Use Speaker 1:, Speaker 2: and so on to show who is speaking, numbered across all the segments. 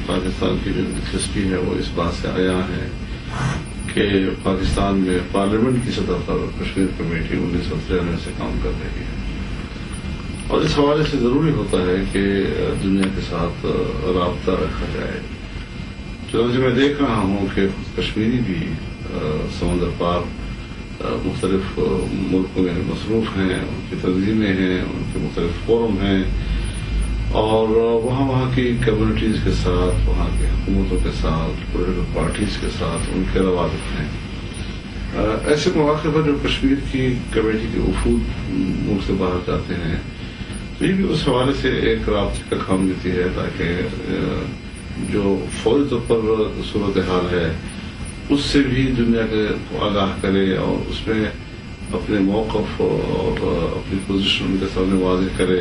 Speaker 1: پاکستان کی جو دلچسپی ہے وہ اس بات سے آیا ہے کہ پاکستان میں پارلیمنٹ کی سطح پر کشمیر کمیٹی 1993 سے کام کر رہی ہے، اور اس حوالے سے ضروری ہوتا ہے کہ دنیا کے ساتھ رابطہ رکھا جائے۔ چنانچہ میں دیکھ رہا ہوں کہ کشمیری بھی سمندر پار مختلف ملکوں میں مصروف ہیں، ان کی تنظیمیں ہیں، ان کے مختلف فورم ہیں، اور وہاں کی کمیونٹیز کے ساتھ، وہاں کی حکومتوں کے ساتھ، پولیٹیکل پارٹیز کے ساتھ ان کے روابط ہیں۔ ایسے مواقع پر جو کشمیر کی کمیٹی کے وفود ملک سے باہر جاتے ہیں تو یہ بھی اس حوالے سے ایک رابطے کا کام دیتی ہے تاکہ جو فوری طور پر صورتحال ہے اس سے بھی دنیا کو آگاہ کرے اور اس میں اپنے موقف اور اپنی پوزیشن ان کے سامنے واضح کرے،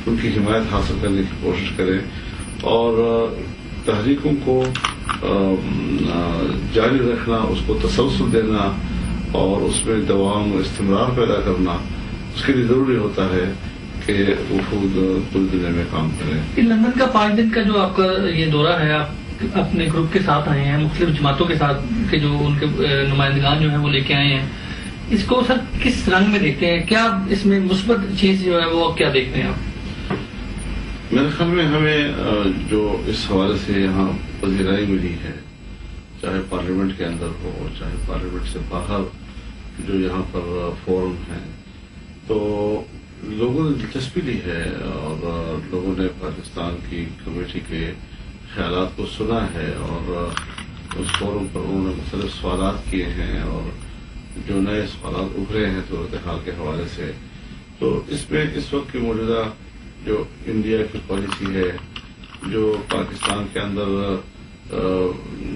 Speaker 1: ان کی حمایت حاصل کرنے کی کوشش کرے، اور تحریکوں کو جاری رکھنا، اس کو تسلسل دینا اور اس میں دوام و استمرار پیدا کرنا، اس کے لیے ضروری ہوتا ہے کہ وفود پوری دنیا میں کام کریں۔
Speaker 2: لندن کا 5 دن کا جو آپ کا یہ دورہ ہے، آپ اپنے گروپ کے ساتھ آئے ہیں، مختلف جماعتوں کے ساتھ کے جو ان کے نمائندگان جو ہیں وہ لے کے آئے ہیں، اس کو سر کس رنگ میں دیکھتے ہیں؟ کیا اس میں مثبت چیز جو ہے وہ کیا دیکھتے ہیں آپ؟
Speaker 1: میرے خیال میں ہمیں جو اس حوالے سے یہاں پذیرائی ملی ہے، چاہے پارلیمنٹ کے اندر ہو چاہے پارلیمنٹ سے باہر جو یہاں پر فورم ہیں، تو لوگوں نے دلچسپی لی ہے اور لوگوں نے پاکستان کی کمیٹی کے خیالات کو سنا ہے، اور اس فورم پر انہوں نے مختلف سوالات کیے ہیں، اور جو نئے سوالات ابھرے ہیں صورتحال کے حوالے سے، تو اس میں اس وقت کی موجودہ جو انڈیا کی پالیسی ہے، جو پاکستان کے اندر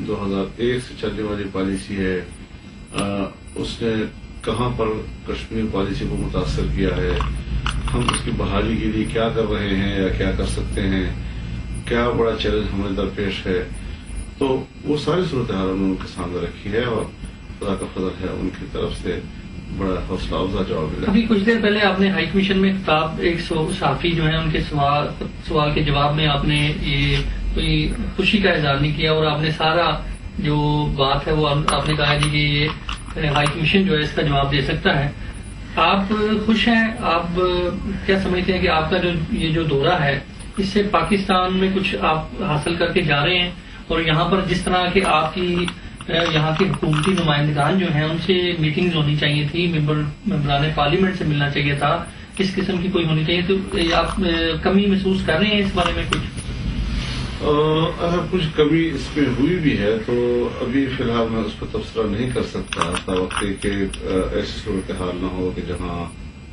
Speaker 1: 2001 سے چلنے والی پالیسی ہے، اس نے کہاں پر کشمیر پالیسی کو متاثر کیا ہے، ہم اس کی بحالی کے لیے کیا کر رہے ہیں یا کیا کر سکتے ہیں، کیا بڑا چیلنج ہمیں درپیش ہے، تو وہ ساری صورتحال انہوں نے ان کے سامنے رکھی ہے، اور خدا کا فضل ہے ان کی طرف سے بڑا حوصلہ افزا جواب ملا۔
Speaker 2: ابھی کچھ دیر پہلے آپ نے ہائی کمیشن میں خطاب، ایک صحافی جو ہے ان کے سوال کے جواب میں آپ نے یہ کوئی خوشی کا اظہار نہیں کیا، اور آپ نے سارا جو بات ہے وہ آپ نے کہا کہ یہ ہائی کمیشن جو ہے اس کا جواب دے سکتا ہے۔ آپ خوش ہیں؟ آپ کیا سمجھتے ہیں کہ آپ کا جو یہ جو دورہ ہے اس سے پاکستان میں کچھ آپ حاصل کر کے جا رہے ہیں، اور یہاں پر جس طرح کہ آپ کی یہاں کے حکومتی نمائندگان جو ہیں ان سے میٹنگز ہونی چاہیے تھی، ممبران پارلیمنٹ سے ملنا چاہیے تھا، اس قسم کی کوئی ہونی چاہیے، تو آپ کمی محسوس کر رہے ہیں اس بارے میں کچھ؟
Speaker 1: اگر کچھ کمی اس میں ہوئی بھی ہے تو ابھی فی الحال میں اس پر تبصرہ نہیں کر سکتا، تاوقع کہ ایسی صورتحال نہ ہو کہ جہاں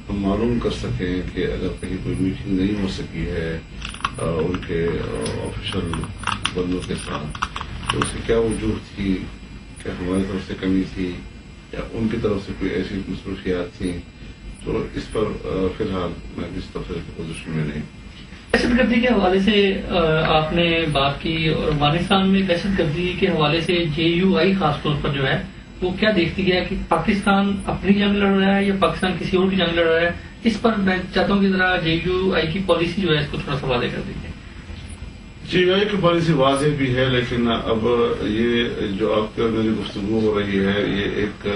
Speaker 1: ہم معلوم کر سکیں کہ اگر کہیں کوئی میٹنگ نہیں ہو سکی ہے ان کے آفیشل بندوں کے ساتھ تو اس کی کیا وجوہ تھی، کیا ہماری طرف سے کمی تھی یا ان کی طرف سے کوئی ایسی مصروفیات تھیں، تو اس پر فی الحال میں اس تبصرے کی پوزیشن میں نہیں۔
Speaker 2: دہشت گردی کے حوالے سے آپ نے بات کی، اور افغانستان میں دہشت گردی کے حوالے سے JUI خاص طور پر جو ہے وہ کیا دیکھتی ہے کہ پاکستان اپنی جنگ لڑ رہا ہے یا پاکستان کسی اور کی جنگ لڑ رہا ہے؟ اس پر میں چاہتا ہوں کہ ذرا JUI کی پالیسی جو ہے اس کو تھوڑا سا واضح کر دیجیے۔
Speaker 1: JUI کی پالیسی واضح بھی ہے، لیکن اب یہ جو آپ کی اور میری گفتگو ہو رہی ہے یہ ایک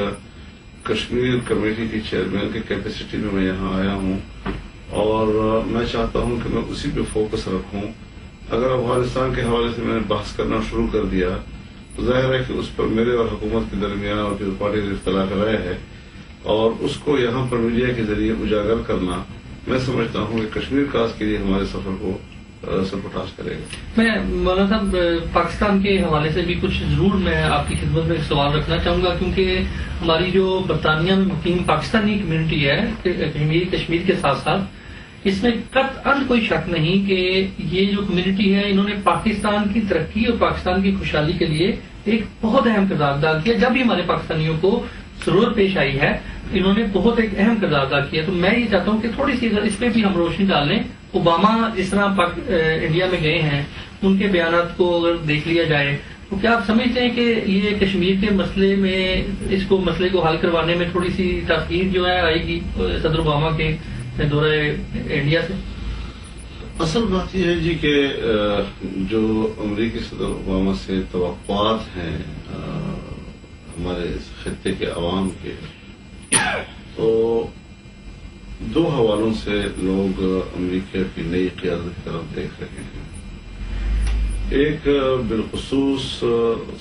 Speaker 1: کشمیر کمیٹی کی چیئرمین کی کیپیسٹی میں یہاں آیا ہوں، اور میں چاہتا ہوں کہ میں اسی پہ فوکس رکھوں۔ اگر افغانستان کے حوالے سے میں نے بحث کرنا شروع کر دیا تو ظاہر ہے کہ اس پر میرے اور حکومت کے درمیان اور پیپلز پارٹی کا اختلاف رائے ہے، اور اس کو یہاں پر میڈیا کے ذریعے اجاگر کرنا میں سمجھتا ہوں کہ کشمیر کاس کے لیے ہمارے سفر کو سرپٹاش کرے گا۔
Speaker 2: میں مولانا صاحب پاکستان کے حوالے سے بھی کچھ ضرور میں آپ کی خدمت میں سوال رکھنا چاہوں گا، کیونکہ ہماری جو برطانیہ میں مقیم پاکستانی کمیونٹی ہے کشمیر کے ساتھ ساتھ، اس میں قطعاً کوئی شک نہیں کہ یہ جو کمیونٹی ہے انہوں نے پاکستان کی ترقی اور پاکستان کی خوشحالی کے لیے ایک بہت اہم کردار ادا کیا۔ جب بھی ہمارے پاکستانیوں کو ضرورت پیش آئی ہے انہوں نے بہت ایک اہم کردار ادا کیا۔ تو میں یہ چاہتا ہوں کہ تھوڑی سی اگر اس پہ بھی ہم روشنی ڈال لیں، اوباما جس طرح انڈیا میں گئے ہیں ان کے بیانات کو اگر دیکھ لیا جائے تو کیا آپ سمجھتے ہیں کہ یہ کشمیر کے مسئلے میں مسئلے کو حل کروانے میں تھوڑی سی تاخیر جو ہے آئے گی صدر اوباما کے دورہ انڈیا سے؟
Speaker 1: اصل بات یہ ہے جی کہ جو امریکی صدر اوباما سے توقعات ہیں ہمارے اس خطے کے عوام کے، تو دو حوالوں سے لوگ امریکہ کی نئی قیادت کی طرف دیکھ رہے ہیں۔ ایک بالخصوص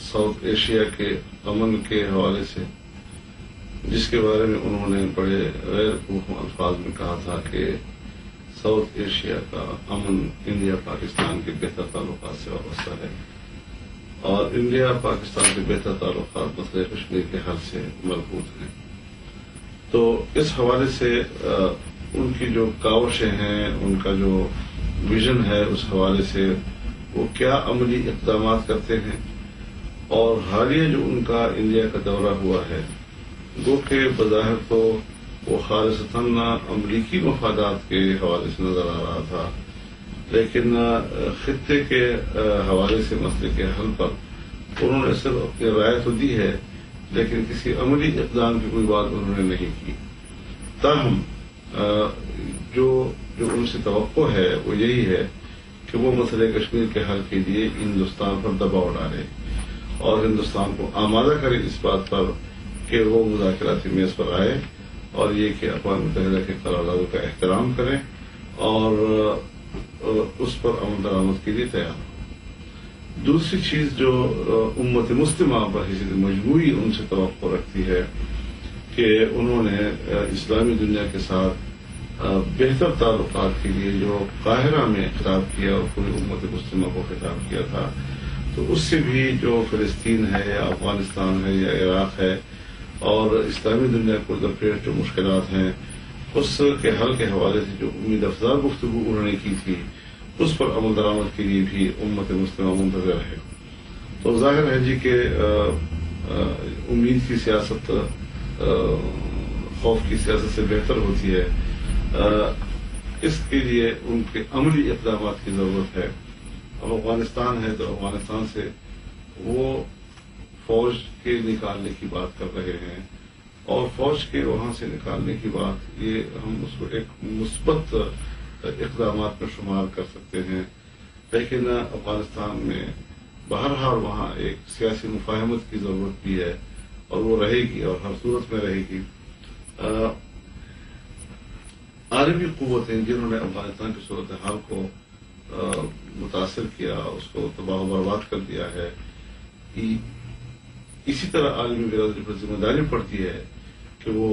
Speaker 1: ساؤتھ ایشیا کے امن کے حوالے سے، جس کے بارے میں انہوں نے بڑے غیر مفہوم الفاظ میں کہا تھا کہ ساؤتھ ایشیا کا امن انڈیا پاکستان کے بہتر تعلقات سے وابستہ ہے، اور انڈیا پاکستان کے بہتر تعلقات مسئلہ کشمیر کے حل سے مربوط ہیں۔ تو اس حوالے سے ان کی جو کاوشیں ہیں، ان کا جو ویژن ہے، اس حوالے سے وہ کیا عملی اقدامات کرتے ہیں، اور حالیہ جو ان کا انڈیا کا دورہ ہوا ہے، گو کہ بظاہر تو وہ خالصتاً امریکی مفادات کے حوالے سے نظر آ رہا تھا، لیکن خطے کے حوالے سے مسئلے کے حل پر انہوں نے صرف اپنی رائے تو دی ہے، لیکن کسی عملی اقدام کی کوئی بات انہوں نے نہیں کی۔ تاہم جو ان سے توقع ہے وہ یہی ہے کہ وہ مسئلہ کشمیر کے حل کے لیے ہندوستان پر دباؤ ڈالے اور ہندوستان کو آمادہ کرے اس بات پر کہ وہ مذاکراتی میز پر آئے، اور یہ کہ اقوام متحدہ کے قراردادوں کا احترام کریں اور اس پر عمل درآمد کے لیے تیار ہوں۔ دوسری چیز جو امت مسلمہ بحیثیت مجموعی ان سے توقع رکھتی ہے کہ انہوں نے اسلامی دنیا کے ساتھ بہتر تعلقات کے لیے جو قاہرہ میں خطاب کیا اور پوری امت مسلمہ کو خطاب کیا تھا، تو اس سے بھی جو فلسطین ہے یا افغانستان ہے یا عراق ہے اور اسلامی دنیا کو درپیش جو مشکلات ہیں، اس کے حل کے حوالے سے جو امید افزا گفتگو انہوں نے کی تھی، اس پر عمل درآمد کے لیے بھی امت مسلمہ منتظر ہے۔ تو ظاہر ہے جی کہ امید کی سیاست خوف کی سیاست سے بہتر ہوتی ہے، اس کے لیے ان کے عملی اقدامات کی ضرورت ہے۔ اب افغانستان ہے تو افغانستان سے وہ فوج کے نکالنے کی بات کر رہے ہیں، اور فوج کے وہاں سے نکالنے کی بات، یہ ہم اس کو ایک مثبت اقدامات میں شمار کر سکتے ہیں، لیکن افغانستان میں بہرحال وہاں ایک سیاسی مفاہمت کی ضرورت بھی ہے، اور وہ رہے گی اور ہر صورت میں رہے گی۔ عالمی قوتیں جنہوں نے افغانستان کی صورتحال کو متاثر کیا، اس کو تباہ و برباد کر دیا ہے، اسی طرح عالمی برادری پر ذمہ داری پڑتی ہے کہ وہ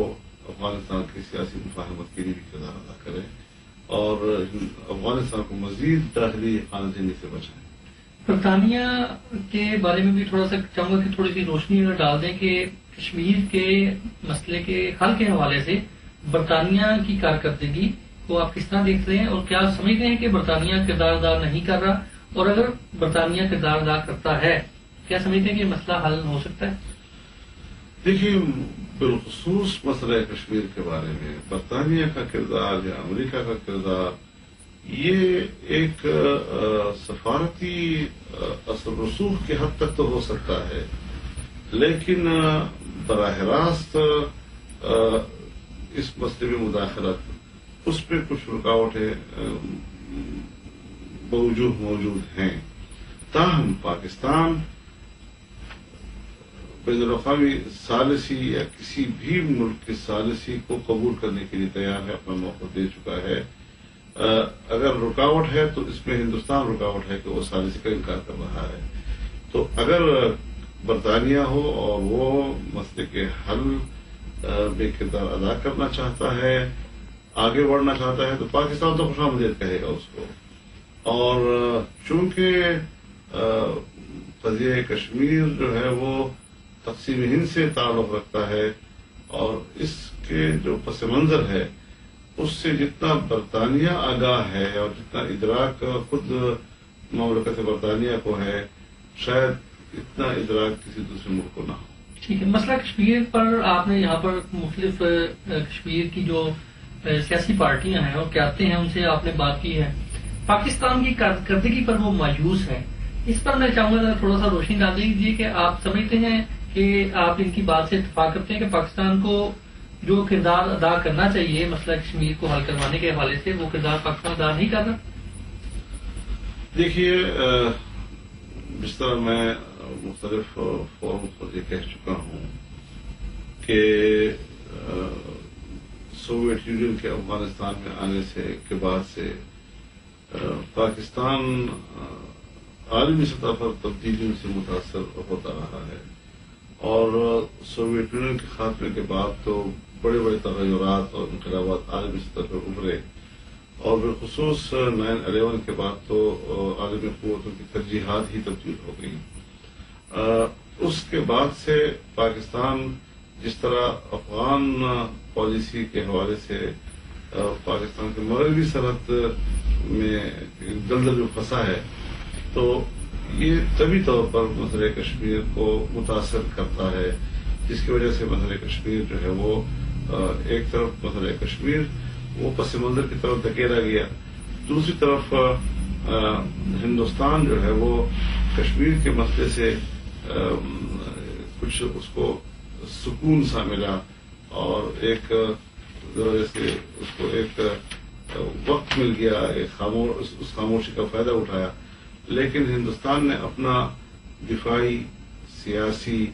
Speaker 1: افغانستان کی سیاسی مفاہمت کے لیے بھی کردار ادا کرے اور افغانستان کو مزید داخلی خانہ جنگی سے بچائیں۔
Speaker 2: برطانیہ کے بارے میں بھی تھوڑا سا چاہوں گا کہ تھوڑی سی روشنی اگر ڈال دیں کہ کشمیر کے مسئلے کے حل کے حوالے سے برطانیہ کی کارکردگی کو آپ کس طرح دیکھتے ہیں، اور کیا سمجھتے ہیں کہ برطانیہ کردار ادا نہیں کر رہا، اور اگر برطانیہ کردار ادا کرتا ہے کیا سمجھتے ہیں کہ مسئلہ حل ہو سکتا ہے؟
Speaker 1: دیکھیے، بالخصوص مسئلہ کشمیر کے بارے میں برطانیہ کا کردار یا امریکہ کا کردار، یہ ایک سفارتی اثر رسوخ کی حد تک تو ہو سکتا ہے، لیکن براہ راست اس مسئلے میں مداخلت، اس پہ کچھ رکاوٹیں موجود ہیں۔ تاہم پاکستان بین الاقوامی ثالثی یا کسی بھی ملک کی ثالثی کو قبول کرنے کے لیے تیار ہے، اپنا موقع دے چکا ہے۔ اگر رکاوٹ ہے تو اس میں ہندوستان رکاوٹ ہے کہ وہ ثالثی کا انکار کر رہا ہے۔ تو اگر برطانیہ ہو اور وہ مسئلے کے حل میں کردار ادا کرنا چاہتا ہے، آگے بڑھنا چاہتا ہے، تو پاکستان تو خوش آمدید کہے گا اس کو۔ اور چونکہ قضیہ کشمیر جو ہے وہ تقسیم ہند سے تعلق رکھتا ہے، اور اس کے جو پس منظر ہے اس سے جتنا برطانیہ آگاہ ہے اور جتنا ادراک خود مملکت برطانیہ کو ہے، شاید اتنا ادراک کسی دوسرے ملک کو نہ ہو۔
Speaker 2: ٹھیک ہے، مسئلہ کشمیر پر آپ نے یہاں پر مختلف کشمیر کی جو سیاسی پارٹیاں ہیں اور قیادتیں ہیں ان سے آپ نے بات کی ہے، پاکستان کی کارکردگی پر وہ مایوس ہیں۔ اس پر میں چاہوں گا تھوڑا سا روشنی ڈال دیجیے کہ آپ سمجھتے ہیں کہ آپ ان کی بات سے اتفاق کرتے ہیں کہ پاکستان کو جو کردار ادا کرنا چاہیے مسئلہ کشمیر کو حل کروانے کے حوالے سے، وہ کردار پاکستان ادا نہیں کر رہا؟
Speaker 1: دیکھیے، جس طرح میں مختلف فورم پر یہ کہہ چکا ہوں کہ سوویت یونین کے افغانستان میں آنے کے بعد سے پاکستان عالمی سطح پر تبدیلیوں سے متاثر ہوتا رہا ہے، اور سوویت یونین کے خاتمے کے بعد تو بڑے بڑے تغیرات اور انقلابات عالمی سطح پر ابھرے، اور بالخصوص 9/11 کے بعد تو عالمی قوتوں کی ترجیحات ہی تبدیل ہو گئی۔ اس کے بعد سے پاکستان جس طرح افغان پالیسی کے حوالے سے پاکستان کے مغربی سرحد میں دلدل میں پھنسا ہے، تو یہ طبی طور پر مسئلہ کشمیر کو متاثر کرتا ہے، جس کی وجہ سے مسئلہ کشمیر جو ہے وہ ایک طرف مسئلہ کشمیر وہ پس منظر کی طرف دھکیلا گیا، دوسری طرف ہندوستان جو ہے وہ کشمیر کے مسئلے سے کچھ اس کو سکون سا ملا، اور ایک جیسے اس کو ایک وقت مل گیا، اس خاموشی کا فائدہ اٹھایا، لیکن ہندوستان نے اپنا دفاعی، سیاسی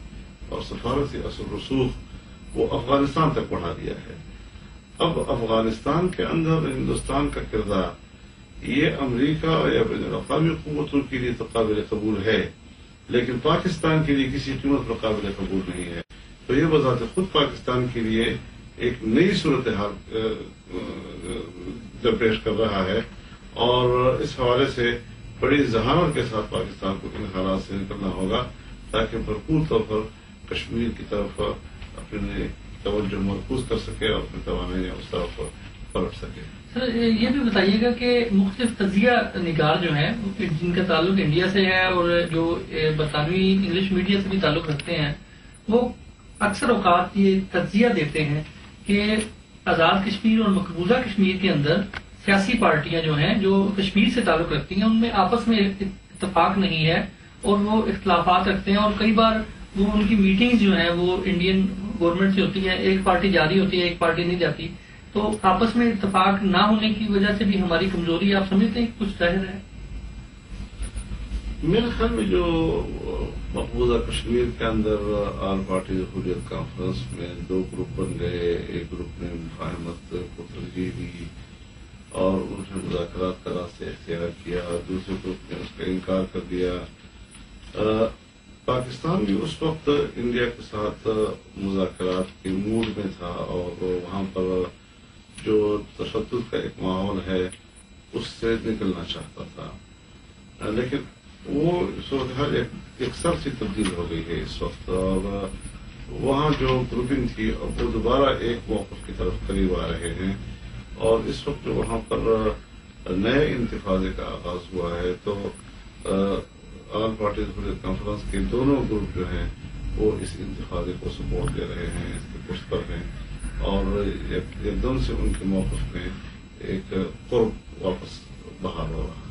Speaker 1: اور سفارتی اثر رسوخ وہ افغانستان تک بڑھا دیا ہے۔ اب افغانستان کے اندر ہندوستان کا کردار یہ امریکہ یا بین الاقوامی قوتوں کے لیے تو قابل قبول ہے، لیکن پاکستان کے لیے کسی قیمت پر قابل قبول نہیں ہے۔ تو یہ بذات خود پاکستان کے لیے ایک نئی صورتحال درپیش کر رہا ہے، اور اس حوالے سے بڑی ذہانت کے ساتھ پاکستان کو ان حالات سے نکلنا ہوگا تاکہ بھرپور طور پر کشمیر کی طرف اپنی توجہ مرکوز کر سکے اور اپنی توانائی اس طرف پلٹ سکے۔
Speaker 2: سر یہ بھی بتائیے گا کہ مختلف تجزیہ نگار جو ہیں جن کا تعلق انڈیا سے ہے اور جو برطانوی انگلش میڈیا سے بھی تعلق رکھتے ہیں، وہ اکثر اوقات یہ تجزیہ دیتے ہیں کہ آزاد کشمیر اور مقبوضہ کشمیر کے اندر سیاسی پارٹیاں جو ہیں جو کشمیر سے تعلق رکھتی ہیں ان میں آپس میں اتفاق نہیں ہے اور وہ اختلافات رکھتے ہیں، اور کئی بار وہ ان کی میٹنگ جو ہیں وہ انڈین گورنمنٹ سے ہوتی ہے، ایک پارٹی جا رہی ہوتی ہے ایک پارٹی نہیں جاتی، تو آپس میں اتفاق نہ ہونے کی وجہ سے بھی ہماری کمزوری آپ سمجھتے ہیں کچھ ظاہر ہے؟
Speaker 1: میرے خیال میں جو مقبوضہ کشمیر کے اندر آل پارٹی حریت کانفرنس میں دو گروپ بن گئے، ایک گروپ نے مفاہمت کو ترجیح دی اور انہوں نے مذاکرات کا راستہ اختیار کیا، اور دوسرے گروپ نے اس کا انکار کر دیا۔ پاکستان بھی اس وقت انڈیا کے ساتھ مذاکرات کے موڈ میں تھا، اور وہاں پر جو تشدد کا ایک ماحول ہے اس سے نکلنا چاہتا تھا، لیکن وہ صورتحال ایک سر سے تبدیل ہو گئی ہے اس وقت، اور وہاں جو گروپنگ تھی اب وہ دوبارہ ایک موقف کی طرف قریب آ رہے ہیں، اور اس وقت جو وہاں پر نئے انتفاضے کا آغاز ہوا ہے تو آل پارٹیز حریت کانفرنس کے دونوں گروپ جو ہیں وہ اس انتفاضے کو سپورٹ دے رہے ہیں، اس کے پشت پر ہیں، اور ایک دم سے ان کے موقف میں ایک قرب واپس بحال ہو رہا ہے۔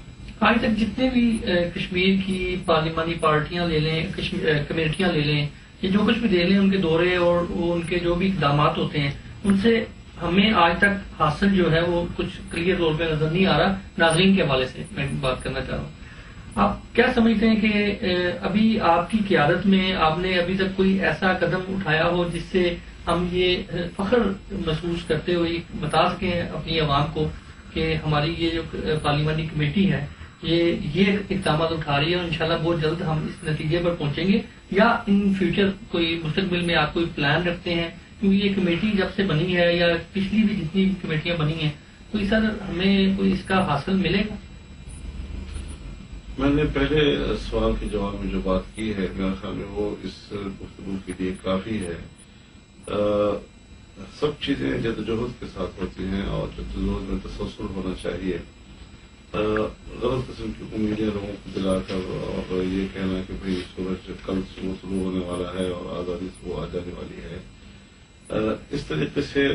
Speaker 2: آج تک جتنے بھی کشمیر کی پارلیمانی پارٹیاں لے لیں، کمیٹیاں لے لیں، یہ جو کچھ بھی دے لیں، ان کے دورے اور ان کے جو بھی اقدامات ہوتے ہیں ان سے ہمیں آج تک حاصل جو ہے وہ کچھ کلیئر طور پہ نظر نہیں آ رہا۔ ناظرین کے حوالے سے میں بات کرنا چاہ رہا ہوں، آپ کیا سمجھتے ہیں کہ ابھی آپ کی قیادت میں آپ نے ابھی تک کوئی ایسا قدم اٹھایا ہو جس سے ہم یہ فخر محسوس کرتے ہوئے بتا سکیں اپنی عوام کو کہ ہماری یہ جو پارلیمانی کمیٹی ہے یہ اقدامات اٹھا رہی ہے اور انشاءاللہ بہت جلد ہم اس نتیجے پر پہنچیں گے، یا ان فیوچر کوئی مستقبل میں آپ کوئی پلان رکھتے ہیں؟ کیونکہ یہ کمیٹی جب سے بنی ہے یا پچھلی بھی جتنی کمیٹیاں بنی ہیں کوئی سر ہمیں کوئی اس کا حاصل ملے گا؟
Speaker 1: میں نے پہلے سوال کے جواب میں جو بات کی ہے میرے خیال میں وہ اس گفتگو کے لیے کافی ہے۔ سب چیزیں جدوجہد کے ساتھ ہوتی ہیں اور جدوجہد میں تسلسل ہونا چاہیے۔ غلط قسم کی امیدیں لوگوں کو دلا کر اور یہ کہنا کہ بھئی سورج کل صبح شروع ہونے والا ہے اور آزادی سے وہ آ جانے والی ہے، اس طریقے سے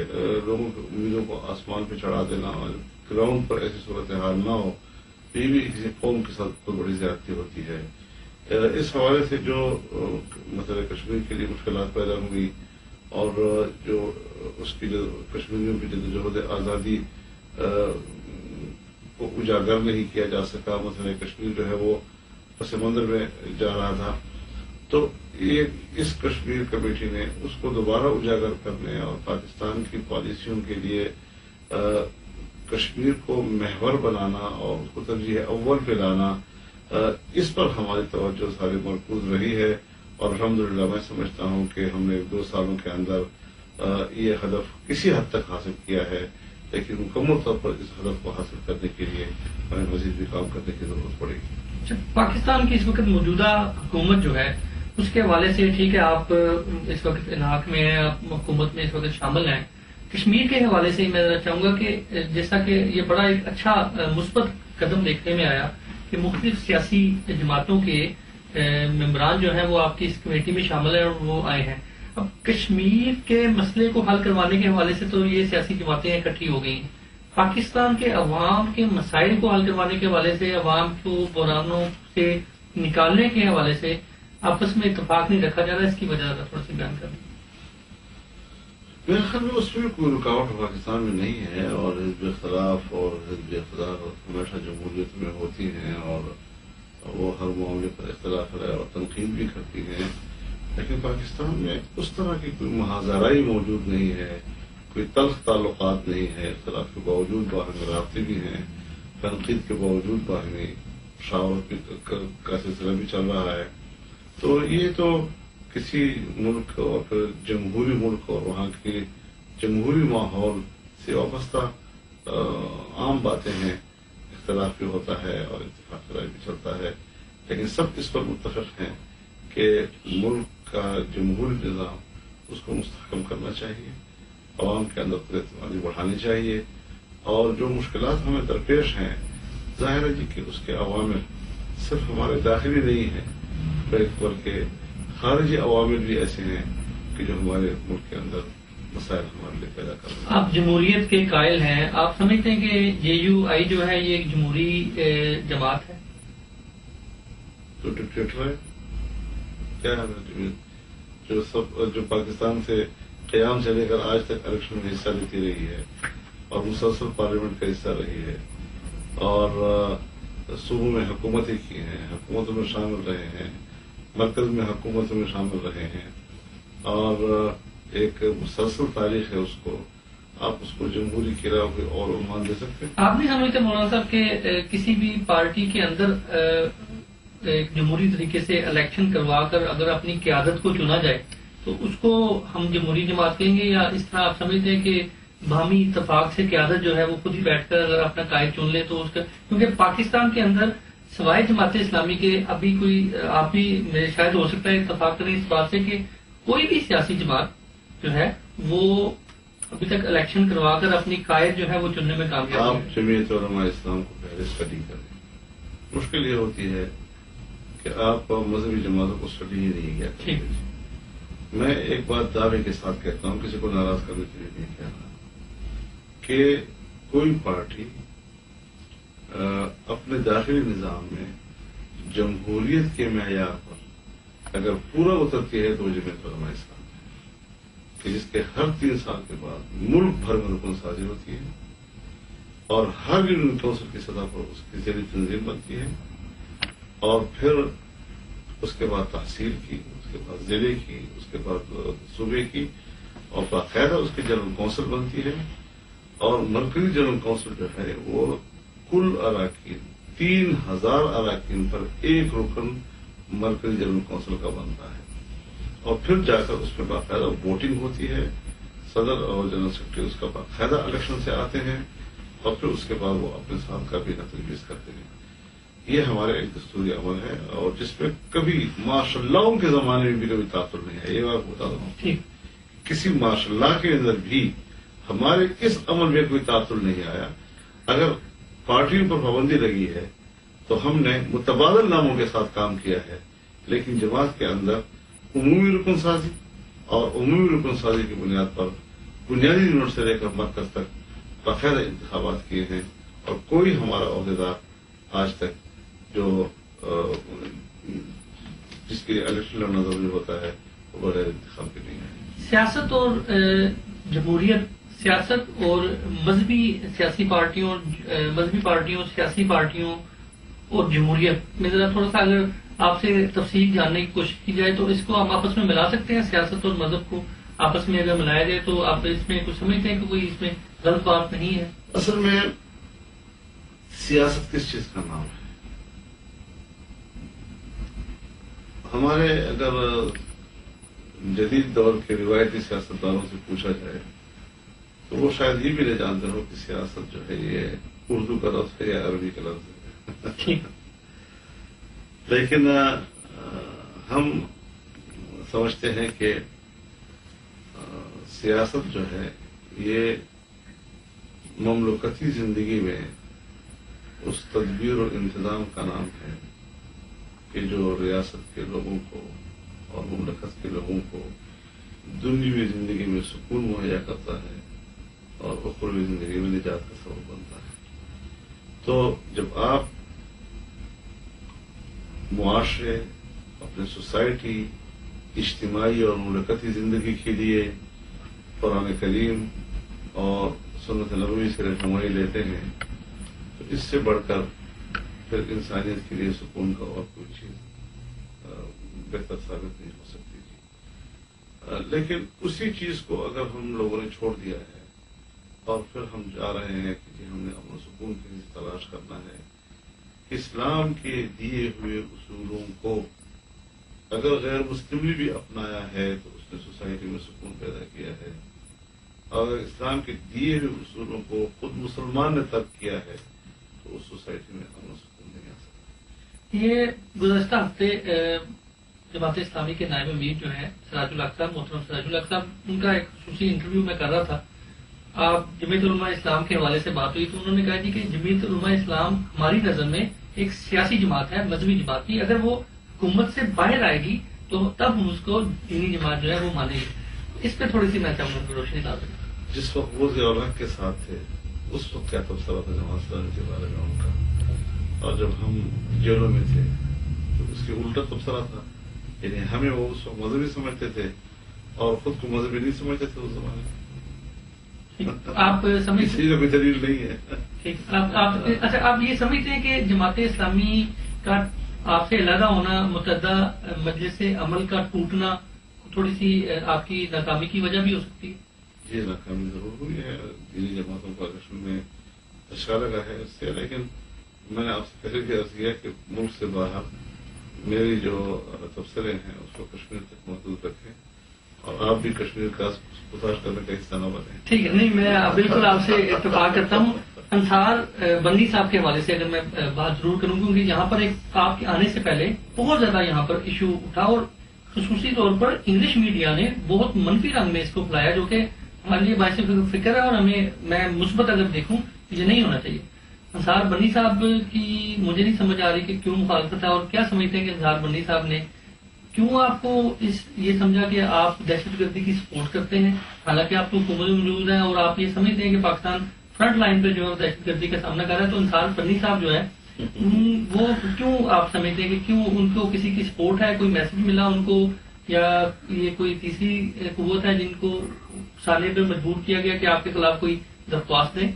Speaker 1: لوگوں کی امیدوں کو آسمان پہ چڑھا دینا اور گراؤنڈ پر ایسی صورتحال نہ ہو، یہ بھی کسی قوم کے ساتھ بہت بڑی زیادتی ہوتی ہے۔ اس حوالے سے جو مسئلہ کشمیر کے لیے مشکلات پیدا ہوئی اور جو اس کی جو کشمیریوں کی جدوجہد آزادی کو اجاگر نہیں کیا جا سکا. مثلا کشمیر جو ہے وہ پس منظر میں جا رہا تھا. تو اس کشمیر کمیٹی نے اس کو دوبارہ اجاگر کرنے اور پاکستان کی پالیسیوں کے لیے کشمیر کو محور بنانا اور اس کو ترجیح اول پہ لانا، اس پر ہماری توجہ ساری مرکوز رہی ہے. اور الحمدللہ میں سمجھتا ہوں کہ ہم نے 2 سالوں کے اندر یہ ہدف کسی حد تک حاصل کیا ہے، لیکن مکمل طور پر اس ہدف کو حاصل کرنے کے لیے ہمیں مزید بھی کام کرنے کی ضرورت پڑے گی.
Speaker 2: پاکستان کی اس وقت موجودہ حکومت جو ہے اس کے حوالے سے ٹھیک ہے آپ اس وقت انعاق میں ہیں، آپ حکومت میں اس وقت شامل ہیں. کشمیر کے حوالے سے میں چاہوں گا کہ جیسا کہ یہ بڑا ایک اچھا مثبت قدم دیکھنے میں آیا کہ مختلف سیاسی جماعتوں کے ممبران جو ہیں وہ آپ کی اس کمیٹی میں شامل ہیں اور وہ آئے ہیں. اب کشمیر کے مسئلے کو حل کروانے کے حوالے سے تو یہ سیاسی جماعتیں اکٹھی ہو گئی ہیں. پاکستان کے عوام کے مسائل کو حل کروانے کے حوالے سے، عوام کو بحرانوں سے نکالنے کے حوالے سے آپس میں اتفاق نہیں رکھا جا رہا. اس کی وجہ تھوڑا سی بیان کریں.
Speaker 1: میرے خیال میں اس میں کوئی رکاوٹ پاکستان میں نہیں ہے، اور حزب اختلاف اور حزب اقتدار ہمیشہ جمہوریت میں ہوتی ہیں اور وہ ہر معاملے پر اختلاف ہے اور تنقید بھی کرتی ہیں. لیکن پاکستان میں اس طرح کی کوئی محاذرائی موجود نہیں ہے، کوئی تلخ تعلقات نہیں ہے. اختلاف کے باوجود باہمی رابطے بھی ہیں، تنقید کے باوجود باہمی مشاورت کا سلسلہ بھی چل رہا ہے. تو یہ تو کسی ملک اور پھر جمہوری ملک اور وہاں کے جمہوری ماحول سے وابستہ عام باتیں ہیں. اختلاف بھی ہوتا ہے اور اتفاق رائے بھی چلتا ہے، لیکن سب اس پر متفق ہیں کہ ملک کا جمہوری نظام اس کو مستحکم کرنا چاہیے، عوام کے اندر خود اعتمادی بڑھانی چاہیے. اور جو مشکلات ہمیں درپیش ہیں، ظاہر ہے جی کہ اس کے عوامل صرف ہمارے داخلی نہیں ہیں بلکہ خارجی عوامل بھی ایسے ہیں کہ جو ہمارے ملک کے اندر مسائل ہمارے لیے پیدا کر رہے ہیں.
Speaker 2: آپ جمہوریت کے قائل ہیں، آپ سمجھتے ہیں کہ JUI جو ہے یہ ایک جمہوری جماعت ہے؟
Speaker 1: تو ڈکٹیٹر ہے کیا ہے جو پاکستان سے قیام سے لے کر آج تک الیکشن میں حصہ لیتی رہی ہے اور مسلسل پارلیمنٹ کا حصہ رہی ہے اور صوبوں میں حکومتیں کی ہیں، حکومتوں میں شامل رہے ہیں، مرکز میں حکومتوں میں شامل رہے ہیں اور ایک مسلسل تاریخ ہے. اس کو آپ اس کو جمہوری کی راہ کوئی اور عنوان دے سکتے ہیں؟
Speaker 2: آپ نہیں سمجھتے مولانا صاحب کہ کسی بھی پارٹی کے اندر ایک جمہوری طریقے سے الیکشن کروا کر اگر اپنی قیادت کو چنا جائے تو اس کو ہم جمہوری جماعت کہیں گے، یا اس طرح آپ سمجھتے ہیں کہ باہمی اتفاق سے قیادت جو ہے وہ خود ہی بیٹھ کر اگر اپنا قائد چن لے تو اس کا، کیونکہ پاکستان کے اندر سوائے جماعت اسلامی کے ابھی کوئی آپ بھی شاید ہو سکتا ہے اتفاق کریں اس بات سے کہ کوئی بھی سیاسی جماعت جو ہے وہ ابھی تک الیکشن کروا کر اپنی قائد جو ہے وہ چننے میں کامیاب ہے.
Speaker 1: آپ جمعیت علماء اسلام کو پہلے اسٹڈی کریں. مشکل یہ ہوتی ہے کہ آپ مذہبی جماعتوں کو اسٹڈی ہی نہیں کیا. میں ایک بات دعوے کے ساتھ کہتا ہوں، کسی کو ناراض کرنے کے لیے نہیں کہہ رہا، کہ کوئی پارٹی اپنے داخلی نظام میں جمہوریت کے معیار پر اگر پورا اترتی ہے تو وہ جمعیت علماء اسلام کہ جس کے ہر 3 سال کے بعد ملک بھر میں رکن سازی ہوتی ہے اور ہر یونین کونسل کی سطح پر اس کی ذیلی تنظیم بنتی ہے اور پھر اس کے بعد تحصیل کی، اس کے بعد ضلع کی، اس کے بعد صوبے کی، اور باقاعدہ اس کی جنرل کونسل بنتی ہے. اور مرکزی جنرل کونسل جو ہے وہ کل اراکین 3000 اراکین پر ایک رکن مرکزی جنرل کونسل کا بنتا ہے اور پھر جا کر اس میں باقاعدہ ووٹنگ ہوتی ہے. صدر اور جنرل سیکرٹری اس کا باقاعدہ الیکشن سے آتے ہیں اور پھر اس کے بعد وہ اپنے ساتھ کابینہ تجویز کرتے ہیں. یہ ہمارے ایک دستوری عمل ہے اور جس میں کبھی ماشاء اللہ کے زمانے میں بھی کبھی تعطل نہیں ہے. یہ بات بتا رہا ہوں، کسی ماشاء اللہ کے اندر بھی ہمارے اس عمل میں کوئی تعطل نہیں آیا. اگر پارٹیوں پر پابندی لگی ہے تو ہم نے متبادل ناموں کے ساتھ کام کیا ہے، لیکن جماعت کے اندر عمومی رکن سازی اور عمومی رکن سازی کی بنیاد پر بنیادی یونٹ سے لے کر مرکز تک باقاعدہ انتخابات کیے ہیں اور کوئی ہمارا عہدیدار آج تک جو جس کے لیے الیکشن لڑنا ضروری ہوتا ہے وہ بغیر انتخاب کے نہیں ہے.
Speaker 2: سیاست اور جمہوریت سیاست اور مذہبی سیاسی پارٹیوں سیاسی پارٹیوں اور جمہوریت میں ذرا تھوڑا سا اگر آپ سے تفصیل جاننے کی کوشش کی جائے تو اس کو ہم آپس میں ملا سکتے ہیں؟ سیاست اور مذہب کو آپس میں اگر ملایا جائے تو آپ اس میں کچھ سمجھتے ہیں کہ کوئی اس میں غلط بات نہیں ہے؟
Speaker 1: اصل میں سیاست کس چیز کا نام ہے؟ ہمارے اگر جدید دور کے روایتی سیاستدانوں سے پوچھا جائے تو وہ شاید یہ بھی نہیں جانتے ہو کہ سیاست جو ہے یہ اردو کا لفظ ہے یا عربی کا لفظ ہے. لیکن ہم سمجھتے ہیں کہ سیاست جو ہے یہ مملکتی زندگی میں اس تدبیر اور انتظام کا نام ہے کہ جو ریاست کے لوگوں کو اور مملکت کے لوگوں کو دنیوی زندگی میں سکون مہیا کرتا ہے اور اخروی زندگی میں نجات کا سبب بنتا ہے. تو جب آپ معاشرے، اپنے سوسائٹی، اجتماعی اور مملکتی زندگی کے لیے قرآن کریم اور سنت نبوی سے رہنمائی لیتے ہیں تو اس سے بڑھ کر پھر انسانیت کے لیے سکون کا اور کوئی چیز بہتر ثابت نہیں ہو سکتی. لیکن اسی چیز کو اگر ہم لوگوں نے چھوڑ دیا ہے اور پھر ہم جا رہے ہیں کہ ہم نے امن و سکون کی تلاش کرنا ہے، اسلام کے دیے ہوئے اصولوں کو اگر غیر مسلم نے بھی اپنایا ہے تو اس نے سوسائٹی میں سکون پیدا کیا ہے، اور اگر اسلام کے دیے ہوئے اصولوں کو خود مسلمان نے ترک کیا ہے تو اس سوسائٹی میں امن و سکون نہیں آ سکتا.
Speaker 2: یہ گزشتہ ہفتے جماعت اسلامی کے نائب امیر جو ہیں سراج الحق صاحب، محترم سراج الحق صاحب، ان کا ایک خصوصی انٹرویو میں کر رہا تھا. آپ جمعیت علماء اسلام کے حوالے سے بات ہوئی تو انہوں نے کہا جی کہ جمعیت علماء اسلام ہماری نظر میں ایک سیاسی جماعت ہے، مذہبی جماعت کی. اگر وہ حکومت سے باہر آئے گی تو تب اس کو دینی جماعت جو ہے وہ مانے گی. اس پہ تھوڑی سی میں چاہوں گا روشنی ڈال دیں.
Speaker 1: جس وقت وہ ضیاء الحق کے ساتھ تھے اس وقت کیا تبصرہ تھا جماعت اسلامی کے بارے میں ان کا، اور جب ہم جیلوں میں تھے تو اس کے الٹا تبصرہ تھا. یعنی ہمیں وہ اس وقت مذہبی سمجھتے تھے اور خود کو مذہبی نہیں سمجھتے تھے اس زمانے میں.
Speaker 2: آپ سمجھتے
Speaker 1: کا کوئی دلیل نہیں ہے.
Speaker 2: اچھا، آپ یہ سمجھتے ہیں کہ جماعت اسلامی کا آپ سے علیحدہ ہونا، متحدہ مجلس عمل کا ٹوٹنا تھوڑی سی آپ کی ناکامی کی وجہ بھی ہو سکتی ہے؟
Speaker 1: یہ ناکامی ضرور ہوئی ہے، دینی جماعتوں کا کشمیر میں دھچکا لگا ہے اس سے. لیکن میں نے آپ سے پہلے بھی عرض کیا کہ ملک سے باہر میری جو تبصرے ہیں اس کو کشمیر تک محدود رکھیں اور آپ بھی کشمیر کا گزارش کرنے کا حصہ نہ بنیں.
Speaker 2: ٹھیک ہے، نہیں میں بالکل آپ سے اتفاق کرتا ہوں. انصار بندی صاحب کے حوالے سے اگر میں بات ضرور کروں کیونکہ یہاں پر ایک آپ کے آنے سے پہلے بہت زیادہ یہاں پر ایشو اٹھا اور خصوصی طور پر انگلش میڈیا نے بہت منفی رنگ میں اس کو پھیلایا جو کہ ہمارے لیے باعث فکر ہے اور ہمیں میں مثبت اگر دیکھوں یہ نہیں ہونا چاہیے. انصار بندی صاحب کی مجھے نہیں سمجھ آ رہی کہ کیوں مخالفت ہے اور کیا سمجھتے ہیں کہ انصار بندی صاحب نے کیوں آپ کو یہ سمجھا کہ آپ دہشت گردی کی سپورٹ کرتے ہیں، حالانکہ آپ تو حکومت میں موجود ہیں اور آپ یہ سمجھتے ہیں کہ پاکستان فرنٹ لائن پہ جو ہے دہشت گردی کا سامنا کر رہا ہے. تو انصار بندی صاحب جو ہے وہ کیوں آپ سمجھتے ہیں کہ کیوں ان کو کسی کی سپورٹ ہے، کوئی میسج ملا ان کو، یا یہ کوئی تیسری قوت ہے جن کو سالے پہ مجبور کیا گیا کہ آپ کے خلاف کوئی درخواست دیں؟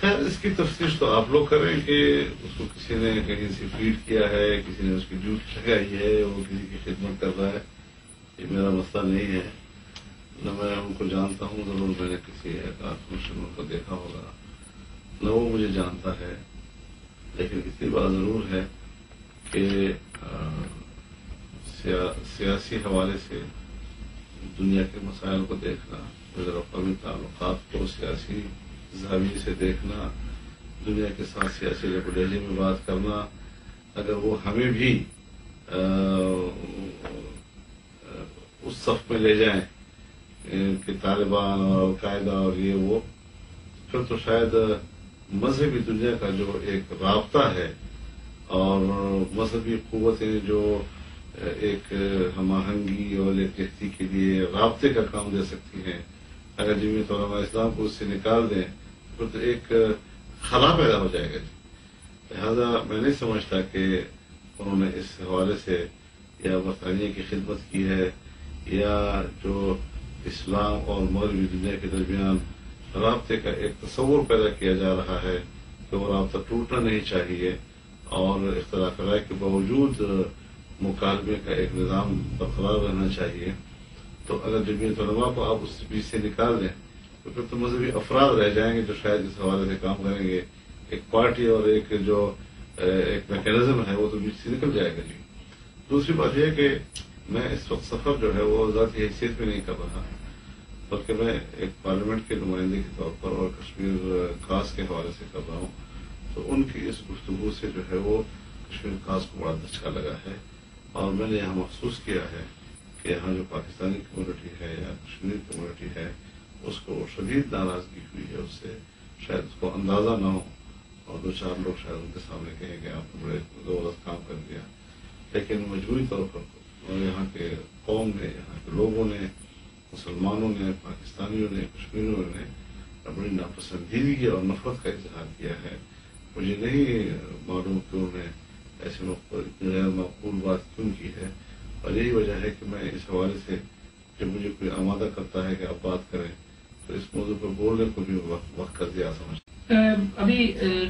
Speaker 1: خیر، اس کی تفتیش تو آپ لوگ کریں کہ اس کو کسی نے کہیں سے فیڈ کیا ہے، کسی نے اس کی ڈیوٹی لگائی ہے، وہ کسی کی خدمت کر رہا ہے. یہ میرا مسئلہ نہیں ہے، نہ میں ان کو جانتا ہوں، ضرور میں نے کسی فنکشن کو دیکھا ہوگا، نہ وہ مجھے جانتا ہے. لیکن اتنی بات ضرور ہے کہ سیاسی حوالے سے دنیا کے مسائل کو دیکھنا، بین الاقوامی تعلقات کو سیاسی زاویے سے دیکھنا، دنیا کے ساتھ سیاسی لہجے میں بات کرنا، اگر وہ ہمیں بھی اس صف میں لے جائیں کہ طالبان اور القاعدہ اور یہ وہ، پھر تو شاید مذہبی دنیا کا جو ایک رابطہ ہے اور مذہبی قوتیں جو ایک ہم آہنگی اور یکجہتی کے لیے رابطے کا کام دے سکتی ہیں، اگر جمعیت علماء اسلام کو اس سے نکال دیں پھر تو ایک خلا پیدا ہو جائے گا. لہذا میں نہیں سمجھتا کہ انہوں نے اس حوالے سے یا برطانیہ کی خدمت کی ہے یا جو اسلام اور مغربی دنیا کے درمیان رابطے کا ایک تصور پیدا کیا جا رہا ہے کہ وہ رابطہ ٹوٹنا نہیں چاہیے اور اختلاف رائے کے باوجود مکالمے کا ایک نظام برقرار رہنا چاہیے. تو اگر جمعیت علماء کو آپ اس بیچ سے نکال دیں تو پھر تو مذہبی افراد رہ جائیں گے جو شاید اس حوالے سے کام کریں گے. ایک پارٹی اور ایک جو ایک میکینزم ہے وہ تو بیچ سے نکل جائے گا. جی دوسری بات یہ ہے کہ میں اس وقت سفر جو ہے وہ ذاتی حیثیت میں نہیں کر رہا بلکہ میں ایک پارلیمنٹ کے نمائندے کے طور پر اور کشمیر خاص کے حوالے سے کر رہا ہوں. تو ان کی اس گفتگو سے جو ہے وہ کشمیر خاص کو بڑا دھچکا لگا ہے اور میں نے یہاں محسوس کیا ہے کہ یہاں جو پاکستانی کمیونٹی ہے یا کشمیر کمیونٹی ہے اس کو شدید ناراضگی ہوئی ہے. اس سے شاید اس کو اندازہ نہ ہو اور دو چار لوگ شاید ان کے سامنے کہیں کہ آپ نے بڑے زبردست کام کر دیا, لیکن مجبوری طور پر یہاں کے قوم نے, یہاں کے لوگوں نے, مسلمانوں نے, پاکستانیوں نے, کشمیریوں نے بڑی ناپسندیدگی اور نفرت کا اظہار کیا ہے. مجھے نہیں معلوم کہ انہوں نے ایسے غیر معقول بات کیوں کی ہے اور یہی وجہ ہے کہ میں اس حوالے سے جب مجھے کوئی آمادہ کرتا ہے کہ آپ بات کریں تو اس موضوع پر بولنے کو بھی وقت کر دیا سمجھتا.
Speaker 2: ابھی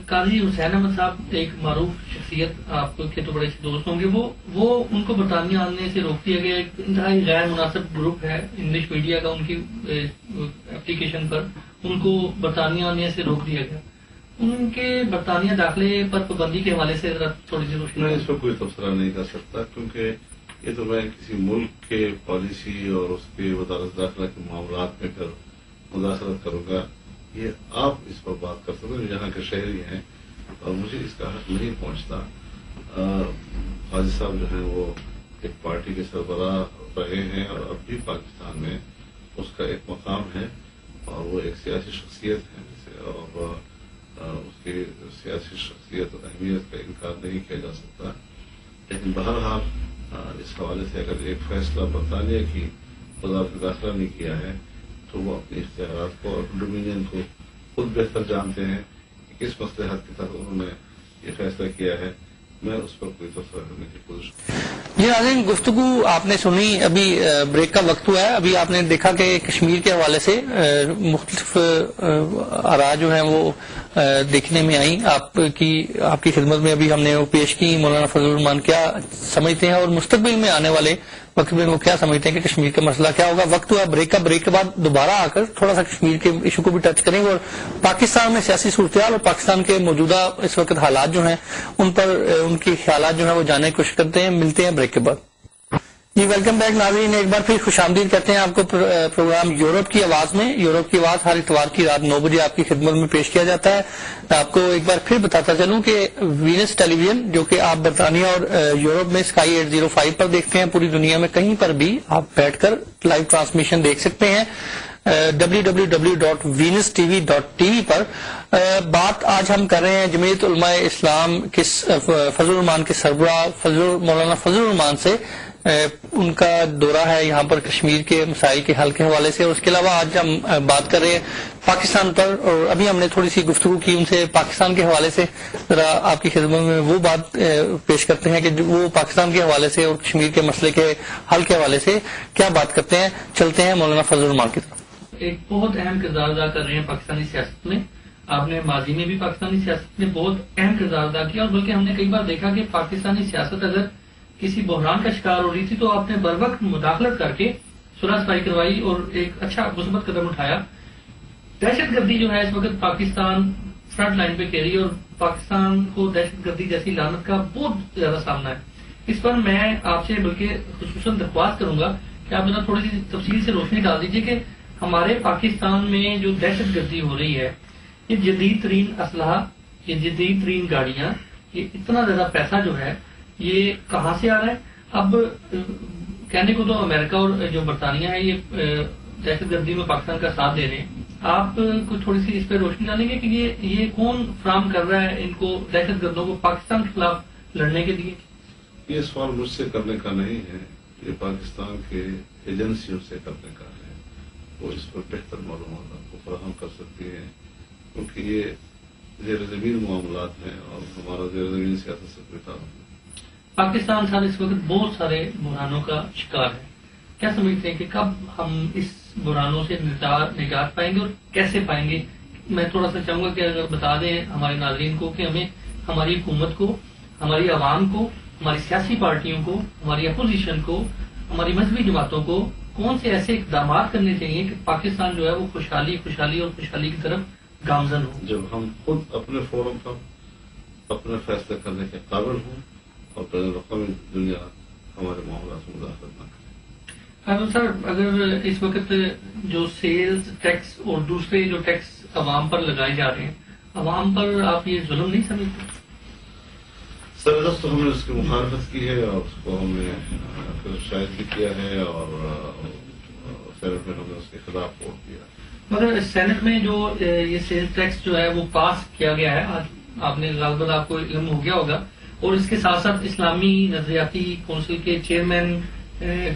Speaker 2: قاضی حسین احمد صاحب ایک معروف شخصیت آپ کے تو بڑے سے دوست ہوں گے, وہ ان کو برطانیہ آنے سے روک دیا گیا. ایک انتہائی غیر مناسب گروپ ہے انگلش میڈیا کا, ان کی اپلیکیشن پر ان کو برطانیہ آنے سے روک دیا گیا. ان کے برطانیہ داخلے پر پابندی کے حوالے سے ذرا تھوڑی سی روشنی.
Speaker 1: میں اس پر کوئی تبصرہ نہیں کر سکتا کیونکہ یہ تو میں کسی ملک کے پالیسی اور اس کے وزارت داخلہ کے معاملات میں پھر مداخلت کروں گا. یہ آپ اس پر بات کر سکتے ہیں, یہاں کے شہری ہیں اور مجھے اس کا حق نہیں پہنچتا. قاضی صاحب جو ہیں وہ ایک پارٹی کے سربراہ رہے ہیں اور اب بھی پاکستان میں اس کا ایک مقام ہے اور وہ ایک سیاسی شخصیت ہے اور اس کی سیاسی شخصیت اور اہمیت کا انکار نہیں کیا جا سکتا. لیکن بہرحال اس حوالے سے اگر ایک فیصلہ برطانیہ کی وزارت داخلہ نے کیا ہے تو وہ اپنے اختیارات کو اور ڈومینین کو خود بہتر جانتے ہیں کہ کس مصلحت کے تحت انہوں نے یہ فیصلہ کیا ہے. میں اس پر کوئی تبصرہ کرنے کی کوشش
Speaker 3: جی ناظرین, گفتگو آپ نے سنی. ابھی بریک کا وقت ہوا ہے. ابھی آپ نے دیکھا کہ کشمیر کے حوالے سے مختلف آراء جو ہیں وہ دیکھنے میں آئیں. آپ کی خدمت میں ابھی ہم نے وہ پیش کی. مولانا فضل الرحمان کیا سمجھتے ہیں اور مستقبل میں آنے والے وقت میں وہ کیا سمجھتے ہیں کہ کشمیر کا مسئلہ کیا ہوگا. وقت ہوا بریک کا. بریک کے بعد دوبارہ آ کر تھوڑا سا کشمیر کے ایشو کو بھی ٹچ کریں گے اور پاکستان میں سیاسی صورتحال اور پاکستان کے موجودہ اس وقت حالات جو ہیں ان پر ان کے خیالات جو ہیں وہ جاننے کی کوشش کرتے ہیں. ملتے ہیں بریک کے بعد. جی ویلکم بیک ناظرین, ایک بار پھر خوش آمدید کرتے ہیں آپ کو پروگرام یورپ کی آواز میں. یورپ کی آواز ہر اتوار کی رات 9 بجے آپ کی خدمت میں پیش کیا جاتا ہے. میں آپ کو ایک بار پھر بتاتا چلوں کہ وینس ٹیلی ویژن جو کہ آپ برطانیہ اور یورپ میں اسکائی 805 پر دیکھتے ہیں, پوری دنیا میں کہیں پر بھی آپ بیٹھ کر لائیو ٹرانسمیشن دیکھ سکتے ہیں www.venustv.tv پر. بات آج ہم کر رہے ہیں جمعیت علماء اسلام کے فضل الرحمان کے سربراہ مولانا فضل الرحمان سے. ان کا دورہ ہے یہاں پر کشمیر کے مسائل کے حل کے حوالے سے, اور اس کے علاوہ آج ہم بات کر رہے ہیں پاکستان پر. اور ابھی ہم نے تھوڑی سی گفتگو کی ان سے پاکستان کے حوالے سے. ذرا آپ کی خدمت میں وہ بات پیش کرتے ہیں کہ وہ پاکستان کے حوالے سے اور کشمیر کے مسئلے کے حل کے حوالے سے کیا بات کرتے ہیں. چلتے ہیں مولانا فضل الرحمان کی طرف.
Speaker 2: ایک بہت اہم کردار ادا کر رہے ہیں پاکستانی سیاست میں. آپ نے ماضی میں بھی پاکستانی سیاست میں بہت اہم کردار ادا کیا, اور بلکہ ہم نے کئی بار دیکھا کہ پاکستانی سیاست اگر کسی بحران کا شکار ہو رہی تھی تو آپ نے بر وقت مداخلت کر کے صلح صفائی کروائی اور ایک اچھا مثبت قدم اٹھایا. دہشت گردی جو ہے اس وقت پاکستان فرنٹ لائن پہ کہہ رہی ہے اور پاکستان کو دہشت گردی جیسی لعنت کا بہت زیادہ سامنا ہے. اس پر میں آپ سے بلکہ خصوصاً درخواست کروں گا کہ آپ ذرا تھوڑی سی تفصیل سے روشنی ڈال دیجیے کہ ہمارے پاکستان میں جو دہشت گردی ہو رہی ہے, یہ جدید ترین اسلحہ, یہ جدید ترین گاڑیاں, یہ اتنا زیادہ پیسہ جو ہے یہ کہاں سے آ رہا ہے. اب کہنے کو تو امریکہ اور جو برطانیہ ہے یہ دہشت گردی میں پاکستان کا ساتھ دے رہے ہیں. آپ کو تھوڑی سی اس پہ روشنی ڈالیں گے کہ یہ کون فراہم کر رہا ہے ان کو دہشت گردوں کو پاکستان کے خلاف لڑنے کے لیے.
Speaker 1: یہ سوال مجھ سے کرنے کا نہیں ہے, یہ پاکستان کے ایجنسیوں سے کرنے کا ہے. وہ اس پر بہتر معلومات آپ کو فراہم کر سکتی ہیں کیونکہ یہ زیر زمین معاملات ہیں اور ہمارا زیر زمین سیاست سے کوئی تعلق نہیں.
Speaker 2: پاکستان سر اس وقت بہت سارے بحرانوں کا شکار ہے. کیا سمجھتے ہیں کہ کب ہم اس بحرانوں سے نجات پائیں گے اور کیسے پائیں گے؟ میں تھوڑا سا چاہوں گا کہ اگر بتا دیں ہمارے ناظرین کو کہ ہمیں ہماری حکومت کو، ہماری عوام کو، ہماری سیاسی پارٹیوں کو، ہماری اپوزیشن کو، ہماری مذہبی جماعتوں کو کون سے ایسے اقدامات کرنے چاہیے کہ پاکستان جو ہے وہ خوشحالی اور خوشحالی کی طرف گامزن ہو؟
Speaker 1: جب ہم خود اپنے فورم پر اپنے فیصلے کرنے کے قابل ہوں اور بین الاقوامی دنیا ہمارے معاملات میں مداخلت نہ کرے۔
Speaker 2: سر، اگر اس وقت جو سیلز ٹیکس اور دوسرے جو ٹیکس عوام پر لگائے جا رہے ہیں، عوام پر آپ یہ ظلم نہیں سمجھتے؟
Speaker 1: سر، تو ہم نے اس کی مخالفت کی ہے اور اس کو ہم نے شاید بھی کیا ہے اور سینٹ میں ہم نے اس کے خلاف ووٹ دیا۔
Speaker 2: مگر سینٹ میں جو یہ سیلز ٹیکس جو ہے وہ پاس کیا گیا ہے، آج آپ نے غالباً آپ کو علم ہو گیا ہوگا، اور اس کے ساتھ ساتھ اسلامی نظریاتی کونسل کے چیئرمین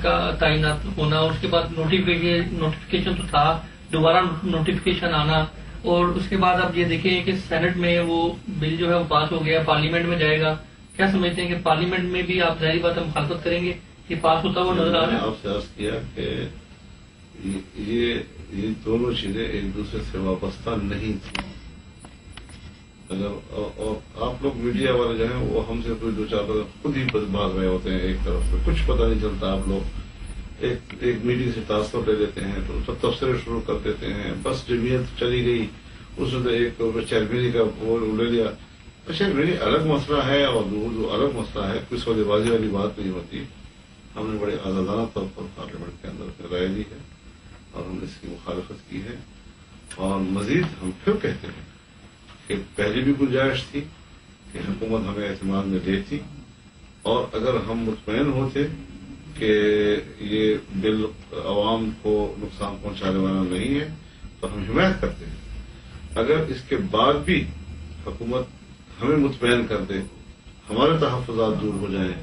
Speaker 2: کا تعینات ہونا، اور اس کے بعد نوٹیفیکیشن تو تھا، دوبارہ نوٹیفیکیشن آنا، اور اس کے بعد آپ یہ دیکھیں کہ سینٹ میں وہ بل جو ہے وہ پاس ہو گیا، پارلیمنٹ میں جائے گا۔ کیا سمجھتے ہیں کہ پارلیمنٹ میں بھی آپ ظاہری بات ہے مخالفت کریں گے؟ یہ پاس ہوتا ہوا نظر آ رہا ہے؟
Speaker 1: آپ سے عرض کیا کہ یہ دونوں چیزیں ایک دوسرے سے وابستہ نہیں تھیں۔ اور آپ لوگ میڈیا والے جو ہیں وہ ہم سے کوئی دو چار خود ہی بھاگ رہے ہوتے ہیں، ایک طرف سے کچھ پتہ نہیں چلتا۔ آپ لوگ ایک میٹنگ سے تاثر لے لیتے ہیں تو اس پر تبصرے شروع کر دیتے ہیں، بس جمعیت چلی گئی، اس میں ایک چیئرمینی کا وہ لے لیا۔ چیئرمینی الگ مسئلہ ہے اور جو الگ مسئلہ ہے، کوئی سودے بازی والی بات نہیں ہوتی۔ ہم نے بڑے آزادانہ طور پر پارلیمنٹ کے اندر رائے دی ہے اور ہم نے اس کی مخالفت کی ہے، اور مزید ہم پھر کہتے ہیں کہ پہلے بھی گنجائش تھی کہ حکومت ہمیں اعتماد میں دیتی، اور اگر ہم مطمئن ہوتے کہ یہ بل عوام کو نقصان پہنچانے والا نہیں ہے تو ہم حمایت کرتے ہیں۔ اگر اس کے بعد بھی حکومت ہمیں مطمئن کر دے، ہمارے تحفظات دور ہو جائیں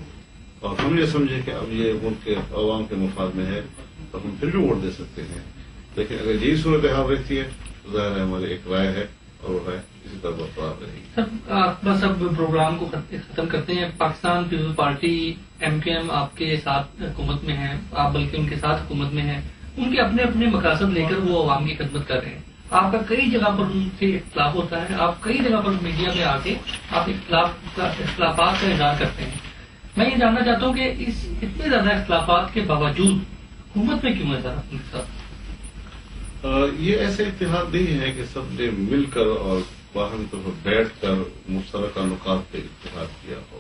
Speaker 1: اور ہم یہ سمجھیں کہ اب یہ ملک کے عوام کے مفاد میں ہے تو ہم پھر بھی ووٹ دے سکتے ہیں۔ لیکن اگر یہی صورتحال رہتی ہے تو ظاہر ہے ہماری ایک رائے ہے اور وہ رائے اسی طرح برقرار رہے گی۔
Speaker 2: سر، آپ بس اب پروگرام کو ختم کرتے ہیں۔ پاکستان پیپلز پارٹی MKM آپ کے ساتھ حکومت میں ہے، آپ بلکہ ان کے ساتھ حکومت میں ہیں، ان کے اپنے اپنے مقاصد لے کر وہ عوام کی خدمت کر رہے ہیں۔ آپ کا کئی جگہ پر ان سے اختلاف ہوتا ہے، آپ کئی جگہ پر میڈیا میں آ کے آپ اختلافات کا اظہار کرتے ہیں۔ میں یہ جاننا چاہتا ہوں کہ اس اتنے زیادہ اختلافات کے باوجود حکومت میں کیوں ہے سر اپنے ساتھ؟
Speaker 1: یہ ایسے اتحاد نہیں ہے کہ سب نے مل کر اور باہم طور پر بیٹھ کر مشترکہ نکات پہ اتحاد کیا ہو۔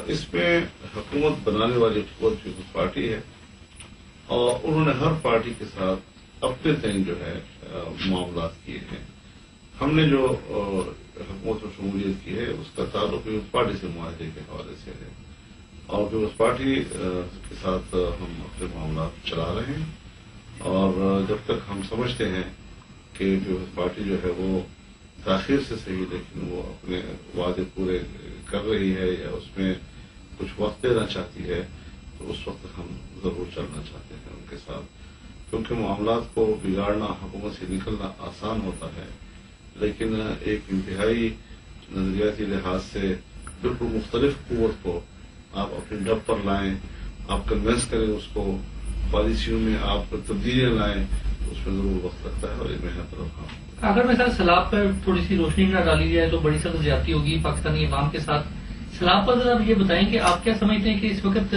Speaker 1: اس میں حکومت بنانے والی قوت پیپلز پارٹی ہے اور انہوں نے ہر پارٹی کے ساتھ اپنے تئیں جو ہے معاملات کیے ہیں۔ ہم نے جو حکومت میں شمولیت کی ہے اس کا تعلق پیپلز پارٹی سے معاہدے کے حوالے سے ہے، اور پیپلز پارٹی کے ساتھ ہم اپنے معاملات چلا رہے ہیں، اور جب تک ہم سمجھتے ہیں کہ پیپلز پارٹی جو ہے وہ تاخیر سے صحیح لیکن وہ اپنے وعدے پورے کر رہی ہے یا اس میں کچھ وقت دینا چاہتی ہے تو اس وقت ہم ضرور چلنا چاہتے ہیں ان کے ساتھ، کیونکہ معاملات کو بگاڑنا، حکومت سے نکلنا آسان ہوتا ہے، لیکن ایک انتہائی نظریاتی لحاظ سے بالکل مختلف قوت کو آپ اپنے ڈب پر لائیں، آپ کنوینس کریں اس کو، پالیسیوں میں آپ تبدیلیاں لائیں، اس میں ضرور وقت لگتا ہے اور یہ محنت رکھا ہوں۔
Speaker 2: اگر میں سر سیلاب پر تھوڑی سی روشنی نہ ڈالی جائے تو بڑی سخت زیادتی ہوگی پاکستانی عوام کے ساتھ۔ سیلاب پر ذرا یہ بتائیں کہ آپ کیا سمجھتے ہیں کہ اس وقت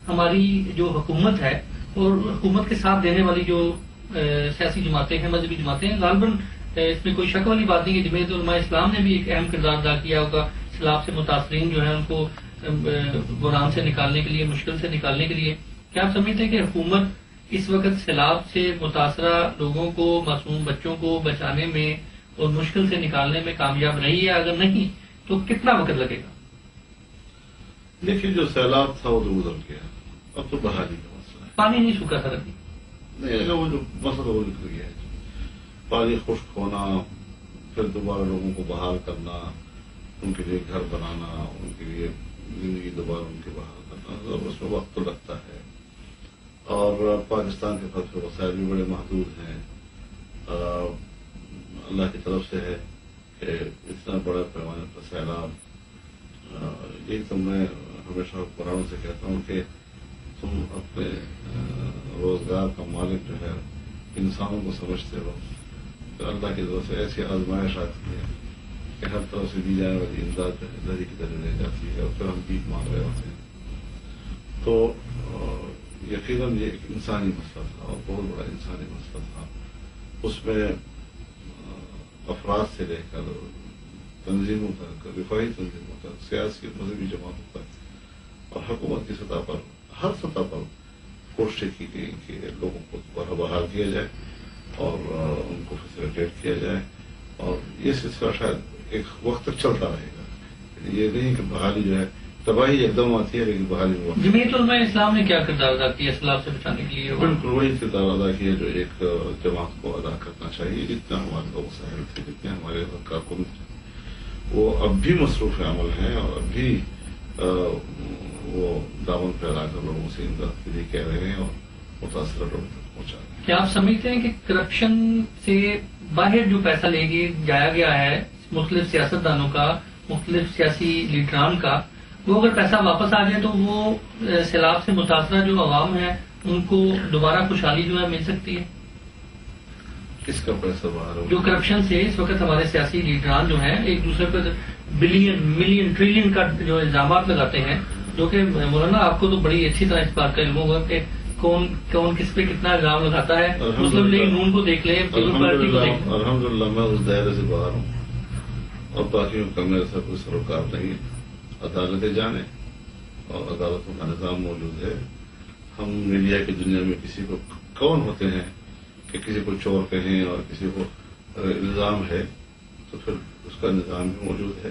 Speaker 2: ہماری جو حکومت ہے اور حکومت کے ساتھ دینے والی جو سیاسی جماعتیں ہیں، مذہبی جماعتیں ہیں، غالباً اس میں کوئی شک والی بات نہیں کہ جمعیت علماء اسلام نے بھی ایک اہم کردار ادا کیا ہوگا سیلاب سے متاثرین جو ہیں ان کو بحران سے نکالنے کے لیے، مشکل سے نکالنے کے لیے۔ کیا آپ سمجھتے ہیں کہ حکومت اس وقت سیلاب سے متاثرہ لوگوں کو، معصوم بچوں کو بچانے میں اور مشکل سے نکالنے میں کامیاب رہی ہے؟ اگر نہیں تو کتنا وقت لگے گا؟
Speaker 1: دیکھیے، جو سیلاب تھا وہ تو گزر گیا، اب تو بحالی کا مسئلہ ہے۔
Speaker 2: پانی نہیں سوکھا سر ابھی؟
Speaker 1: نہیں، اگر وہ جو مسئلہ وہ نکل گیا ہے، پانی خشک ہونا، پھر دوبارہ لوگوں کو بحال کرنا، ان کے لیے گھر بنانا، ان کے لیے زندگی دوبارہ ان کے بحال کرنا، اس میں وقت تو لگتا ہے، اور پاکستان کے پاس وسائل بھی بڑے محدود ہیں۔ اللہ کی طرف سے ہے کہ اتنا بڑا پیمانے پر سیلاب، یہی تو میں ہمیشہ قرآن سے کہتا ہوں کہ تم اپنے روزگار کا مالک جو ہے انسانوں کو سمجھتے ہو تو اللہ کی طرف سے ایسی آزمائش آتی ہے کہ ہر طرف سے دی جانے والی امداد جو ہے دری کی طرح رہ جاتی ہے اور پھر ہم بھیک مانگ رہے ہوتے ہیں. تو یقیناً یہ ایک انسانی مسئلہ تھا اور بہت بڑا انسانی مسئلہ تھا. اس میں افراد سے لے کر تنظیموں تک, رفاہی تنظیموں تک, سیاسی مذہبی جماعتوں تک اور حکومت کی سطح پر ہر سطح پر کوششیں کی گئی کہ لوگوں کو دوبارہ بحال کیا جائے اور ان کو فیسیلیٹیٹ کیا جائے. اور یہ سلسلہ شاید ایک وقت تک چلتا رہے گا. یہ نہیں کہ بحالی جو ہے تباہی ایک دم آتی ہے لیکن بحالی میں
Speaker 2: جمعیت علماء اسلام نے کیا کردار ادا کیا سیلاب سے بچانے کے لیے؟
Speaker 1: بالکل وہی کردار ادا کیا جو ایک جماعت کو ادا کرنا چاہیے. جتنا ہمارے لوگ وسائل تھے, جتنے ہمارے کارکن تھے, وہ اب بھی مصروف عمل ہیں اور اب بھی وہ دامن پھیلا کر لوگوں سے امداد کے لیے کہہ رہے ہیں اور متاثرہ لوگوں تک پہنچا رہے ہیں.
Speaker 2: کیا آپ سمجھتے ہیں کہ کرپشن سے باہر جو پیسہ لے کے جایا گیا ہے مختلف سیاستدانوں کا, مختلف سیاسی لیڈران کا, وہ اگر پیسہ واپس آ جائے تو وہ سیلاب سے متاثرہ جو عوام ہے ان کو دوبارہ خوشحالی جو ہے مل سکتی ہے؟
Speaker 1: کس کا پیسہ باہر ہو؟
Speaker 2: جو کرپشن سے اس وقت ہمارے سیاسی لیڈران جو ہیں ایک دوسرے پر بلین ملین ٹریلین کا جو الزامات لگاتے ہیں, جو کہ مولانا آپ کو تو بڑی اچھی طرح اس بات کا علم ہوگا کہ کون کس پہ کتنا الزام لگاتا ہے. مسلم لیگ نون کو دیکھ لیں, پیپلز پارٹی کو دیکھ لیں.
Speaker 1: الحمدللہ میں اس دائرے سے باہر ہوں اور باقیوں کا میرے ساتھ کوئی سروکار نہیں ہے. عدالتیں جانے اور عدالتوں کا نظام موجود ہے. ہم میڈیا کی دنیا میں کسی کو کون ہوتے ہیں کہ کسی کو چور کہیں اور کسی کو الزام ہے تو پھر اس کا نظام بھی موجود ہے.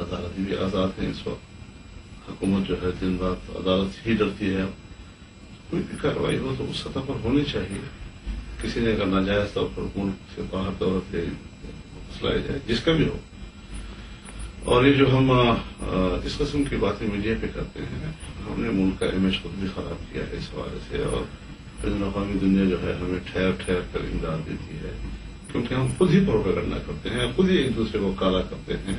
Speaker 1: عدالتیں بھی آزاد ہیں اس وقت. حکومت جو ہے دن رات عدالت ہی ڈرتی ہے. کوئی بھی کارروائی ہو تو اس سطح پر ہونی چاہیے. کسی نے اگر ناجائز طور پر ملک سے باہر دولت لایا جائے جس کا بھی ہو. اور یہ جو ہم اس قسم کی باتیں میڈیا پہ کرتے ہیں, ہم نے ملک کا امیج خود بھی خراب کیا ہے اس حوالے سے. اور بین الاقوامی دنیا جو ہے ہمیں ٹھہر ٹھہر کر امداد دیتی ہے کیونکہ ہم خود ہی پروپیگنڈا کرتے ہیں, خود ہی ایک دوسرے کو کالا کرتے ہیں,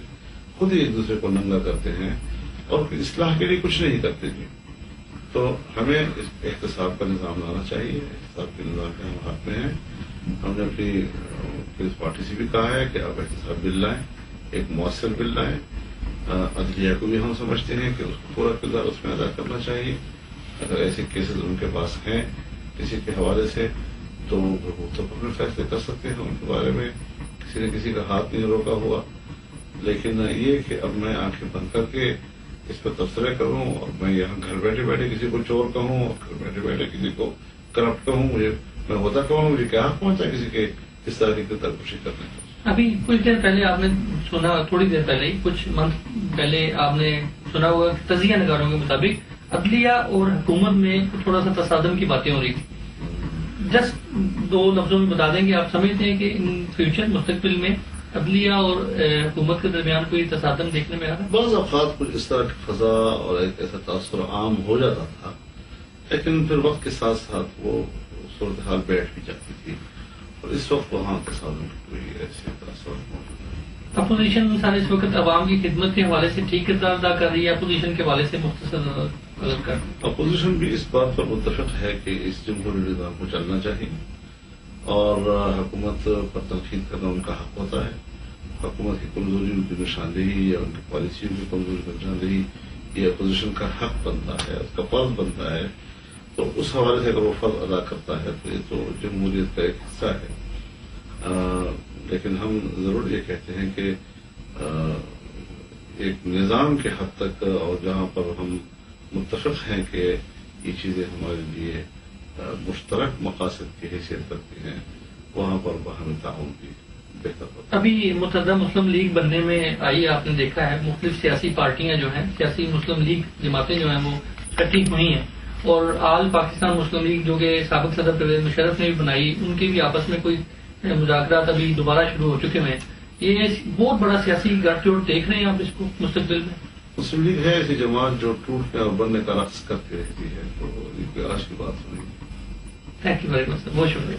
Speaker 1: خود ہی ایک دوسرے کو ننگا کرتے ہیں اور اصلاح کے لیے کچھ نہیں کرتے جی. تو ہمیں احتساب کا نظام لانا چاہیے. احتساب کے نظام کے ہم ہاتھ میں ہیں. ہم نے اپنی پولیس پارٹی سے بھی کہا ہے کہ آپ احتساب بل لائیں, ایک مؤثر بل لائیں. عدلیہ کو بھی ہم سمجھتے ہیں کہ اس کو پورا کردار اس میں ادا کرنا چاہیے. اگر ایسے کیسز ان کے پاس ہیں کسی کے حوالے سے تو وہ تو اپنے فیصلے کر سکتے ہیں. ان کے بارے میں کسی نے کسی کا ہاتھ نہیں روکا ہوا. لیکن یہ کہ اب میں آنکھیں بند کر کے اس پہ تبصرے کروں اور میں یہاں گھر بیٹھے بیٹھے کسی کو چور کہوں اور گھر بیٹھے بیٹھے کسی کو کرپٹ کہوں, میں ہوتا کہوں, مجھے کیا حق پہنچا کسی کے اس طرح کی ترکشی کرنے کا.
Speaker 2: ابھی کچھ دیر پہلے آپ نے سنا, تھوڑی دیر پہلے ہی کچھ منتھ پہلے آپ نے سنا ہوا کہ تجزیہ نگاروں کے مطابق عدلیہ اور حکومت میں تھوڑا سا تصادم کی باتیں ہو رہی تھی. جسٹ 2 لفظوں میں بتا دیں کہ آپ سمجھتے ہیں کہ ان فیوچر مستقبل میں عدلیہ اور حکومت کے درمیان کوئی تصادم دیکھنے میں آ رہا ہے؟
Speaker 1: بعض اوقات کچھ اس طرح کی فضا اور ایک ایسا تاثر عام ہو جاتا تھا, لیکن پھر وقت کے ساتھ ساتھ وہ صورتحال بیٹھ بھی جاتی تھی اور اس وقت وہاں تصادم کی کوئی ایسے تاثر موجود ہے.
Speaker 2: اپوزیشن سر اس وقت عوام کی خدمت کے حوالے سے ٹھیک کردار ادا کر رہی ہے, اپوزیشن کے حوالے سے مختصر کر.
Speaker 1: اپوزیشن بھی اس بات پر متفق ہے کہ اس جمہوری نظام کو چلنا چاہیے اور حکومت پر تنقید کرنا ان کا حق ہوتا ہے. حکومت کی کمزوری ان کی نشاندہی یا ان کی پالیسیوں کی کمزوری کی نشاندہی یہ اپوزیشن کا حق بنتا ہے, اس کا فرض بنتا ہے. تو اس حوالے سے اگر وہ فرض ادا کرتا ہے تو یہ تو جمہوریت کا ایک حصہ ہے. لیکن ہم ضرور یہ کہتے ہیں کہ ایک نظام کے حد تک اور جہاں پر ہم متفق ہیں کہ یہ چیزیں ہمارے لیے مشترک مقاصد کی حیثیت رکھتی ہیں وہاں پر باہمی تعاون بھی بہتر ہوتا ہے.
Speaker 2: ابھی متحدہ مسلم لیگ بننے میں آئی, آپ نے دیکھا ہے مختلف سیاسی پارٹیاں جو ہیں, سیاسی مسلم لیگ جماعتیں جو ہیں وہ اکٹھی ہوئی ہیں اور آل پاکستان مسلم لیگ جو کہ سابق صدر پرویز مشرف نے بھی بنائی, ان کے بھی آپس میں کوئی مذاکرات ابھی دوبارہ شروع ہو چکے ہیں. یہ بہت بڑا سیاسی گٹھ جوڑ دیکھ رہے ہیں آپ اس کو مستقبل میں؟
Speaker 1: مسلم لیگ ہے ایسی جماعت جو ٹوٹنے اور بننے کا رقص کرتی رہتی ہے, تو آج کی بات سنی.
Speaker 2: تھینک یو ویری مچ سر, بہت شکریہ.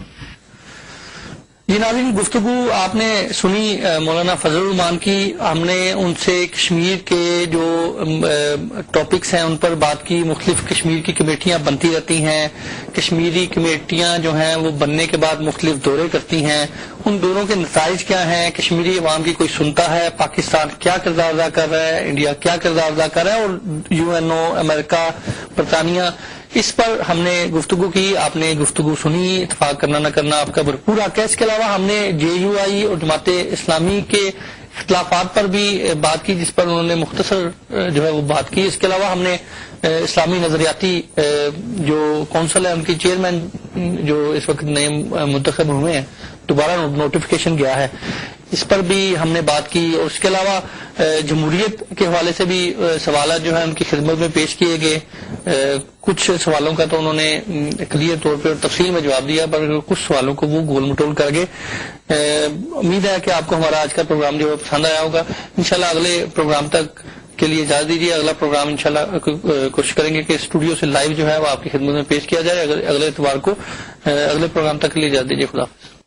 Speaker 3: جی ناظرین، گفتگو آپ نے سنی مولانا فضل الرحمان کی. ہم نے ان سے کشمیر کے جو ٹاپکس ہیں ان پر بات کی. مختلف کشمیر کی کمیٹیاں بنتی رہتی ہیں. کشمیری کمیٹیاں جو ہیں وہ بننے کے بعد مختلف دورے کرتی ہیں. ان دوروں کے نتائج کیا ہیں؟ کشمیری عوام کی کوئی سنتا ہے؟ پاکستان کیا کردار ادا کر رہا ہے؟ انڈیا کیا کردار ادا کر رہا ہے؟ اور UNO، امریکہ، برطانیہ، اس پر ہم نے گفتگو کی. آپ نے گفتگو سنی. اتفاق کرنا نہ کرنا آپ کا بھرپور حق ہے. اس کے علاوہ ہم نے JUI اور جماعت اسلامی کے اختلافات پر بھی بات کی، جس پر انہوں نے مختصر جو ہے وہ بات کی. اس کے علاوہ ہم نے اسلامی نظریاتی جو کونسل ہے ان کی چیئرمین جو اس وقت نئے منتخب ہوئے ہیں، دوبارہ نوٹیفیکیشن گیا ہے، اس پر بھی ہم نے بات کی. اور اس کے علاوہ جمہوریت کے حوالے سے بھی سوالات جو ہیں ان کی خدمت میں پیش کیے گئے. کچھ سوالوں کا تو انہوں نے کلیئر طور پہ اور تفصیل میں جواب دیا، پر کچھ سوالوں کو وہ گول مٹول کر گئے. امید ہے کہ آپ کو ہمارا آج کا پروگرام جو ہے پسند آیا ہوگا. انشاءاللہ اگلے پروگرام تک کے لیے اجازت دیجیے. اگلا پروگرام انشاءاللہ کوشش کریں گے کہ اسٹوڈیو سے لائیو جو ہے وہ آپ کی خدمت میں پیش کیا جائے اگلے اتوار کو. اگلے پروگرام تک کے لیے اجازت دیجیے. خدا حافظ.